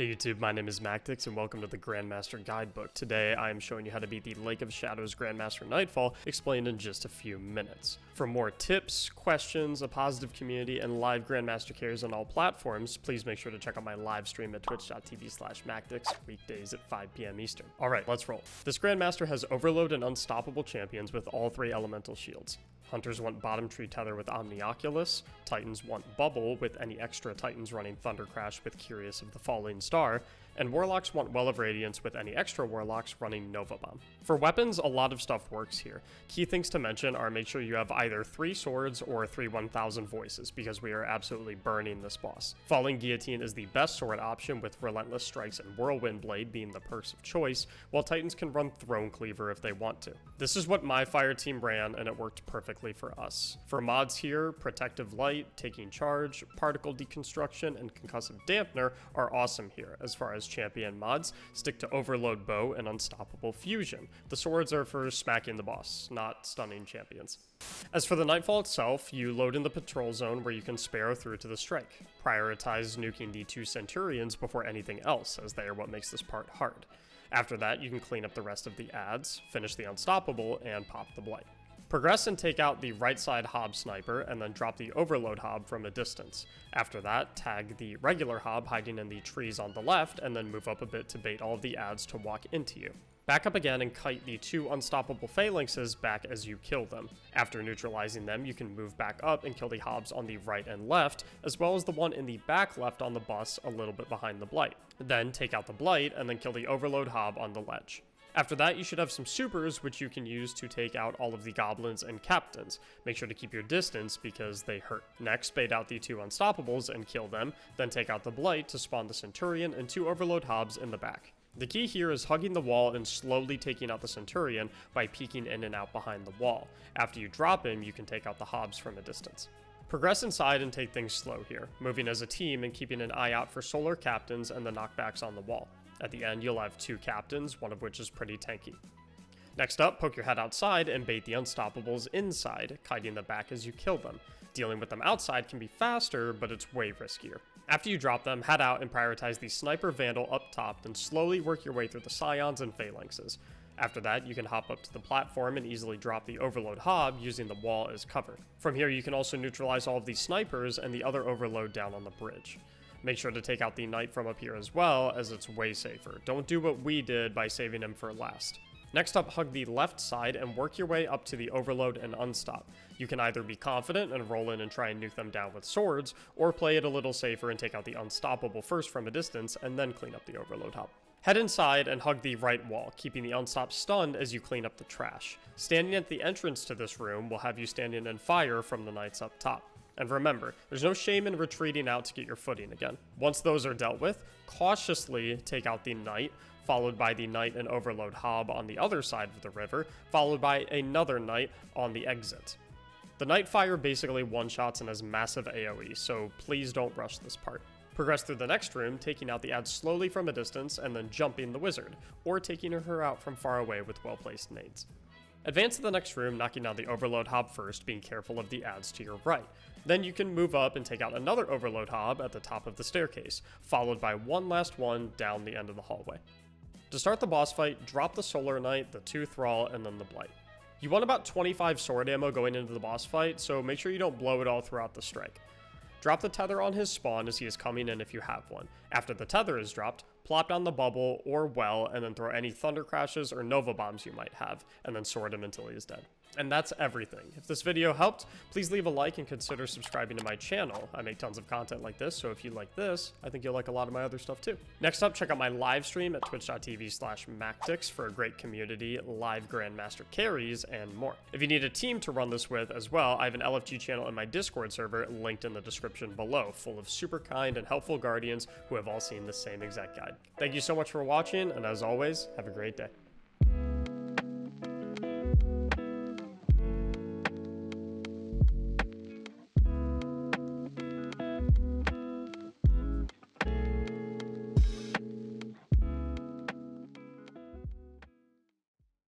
Hey YouTube, my name is Mactics and welcome to the Grandmaster Guidebook. Today I am showing you how to beat the Lake of Shadows Grandmaster Nightfall, explained in just a few minutes. For more tips, questions, a positive community, and live Grandmaster carries on all platforms, please make sure to check out my live stream at twitch.tv/Mactics, weekdays at 5 p.m. Eastern. Alright, let's roll. This Grandmaster has Overload and Unstoppable champions with all 3 elemental shields. Hunters want Bottom Tree Tether with Omnioculus, Titans want Bubble with any extra Titans running Thunder Crash with Curious of the Falling Star, and Warlocks want Well of Radiance with any extra Warlocks running Nova Bomb. For weapons, a lot of stuff works here. Key things to mention are make sure you have either 3 swords or 3 1000 voices, because we are absolutely burning this boss. Falling Guillotine is the best sword option, with Relentless Strikes and Whirlwind Blade being the perks of choice, while Titans can run Throne Cleaver if they want to. This is what my fire team ran, and it worked perfectly for us. For mods here, Protective Light, Taking Charge, Particle Deconstruction, and Concussive Dampener are awesome here. As far as champion mods, stick to Overload Bow and Unstoppable Fusion. The swords are for smacking the boss, not stunning champions. As for the Nightfall itself, you load in the patrol zone where you can sparrow through to the strike. Prioritize nuking the 2 Centurions before anything else, as they are what makes this part hard. After that, you can clean up the rest of the adds, finish the Unstoppable, and pop the Blight. Progress and take out the right side Hob Sniper, and then drop the Overload Hob from a distance. After that, tag the regular Hob hiding in the trees on the left, and then move up a bit to bait all of the adds to walk into you. Back up again and kite the 2 Unstoppable Phalanxes back as you kill them. After neutralizing them, you can move back up and kill the Hobs on the right and left, as well as the one in the back left on the bus a little bit behind the Blight. Then take out the Blight, and then kill the Overload Hob on the ledge. After that, you should have some supers, which you can use to take out all of the goblins and captains. Make sure to keep your distance because they hurt. Next, bait out the 2 Unstoppables and kill them, then take out the Blight to spawn the Centurion and 2 Overload Hobs in the back. The key here is hugging the wall and slowly taking out the Centurion by peeking in and out behind the wall. After you drop him, you can take out the Hobs from a distance. Progress inside and take things slow here, moving as a team and keeping an eye out for solar captains and the knockbacks on the wall. At the end, you'll have 2 captains, one of which is pretty tanky. Next up, poke your head outside and bait the Unstoppables inside, kiting the back as you kill them. Dealing with them outside can be faster, but it's way riskier. After you drop them, head out and prioritize the Sniper Vandal up top, then slowly work your way through the Scions and Phalanxes. After that, you can hop up to the platform and easily drop the Overload Hob using the wall as cover. From here, you can also neutralize all of these snipers and the other Overload down on the bridge. Make sure to take out the Knight from up here as well, as it's way safer. Don't do what we did by saving him for last. Next up, hug the left side and work your way up to the Overload and Unstop. You can either be confident and roll in and try and nuke them down with swords, or play it a little safer and take out the Unstoppable first from a distance and then clean up the Overload Hub. Head inside and hug the right wall, keeping the Unstop stunned as you clean up the trash. Standing at the entrance to this room will have you standing in fire from the Knights up top. And remember, there's no shame in retreating out to get your footing again. Once those are dealt with, cautiously take out the Knight, followed by the Knight and Overload Hob on the other side of the river, followed by another Knight on the exit. The Knight fire basically one-shots and has massive AoE, so please don't rush this part. Progress through the next room, taking out the adds slowly from a distance and then jumping the wizard, or taking her out from far away with well-placed nades. Advance to the next room, knocking down the Overload Hob first, being careful of the adds to your right. Then you can move up and take out another Overload Hob at the top of the staircase, followed by one last one down the end of the hallway. To start the boss fight, drop the Solar Knight, the 2 Thrall, and then the Blight. You want about 25 sword ammo going into the boss fight, so make sure you don't blow it all throughout the strike. Drop the tether on his spawn as he is coming in if you have one. After the tether is dropped, plop down the bubble or well, and then throw any thunder crashes or nova bombs you might have, and then sword him until he is dead. And that's everything. If this video helped, please leave a like and consider subscribing to my channel. I make tons of content like this, so if you like this, I think you'll like a lot of my other stuff too. Next up, check out my live stream at twitch.tv/Mactics for a great community, live Grandmaster carries, and more. If you need a team to run this with as well, I have an LFG channel in my Discord server linked in the description below, full of super kind and helpful guardians who have all seen the same exact guide. Thank you so much for watching, and as always, have a great day.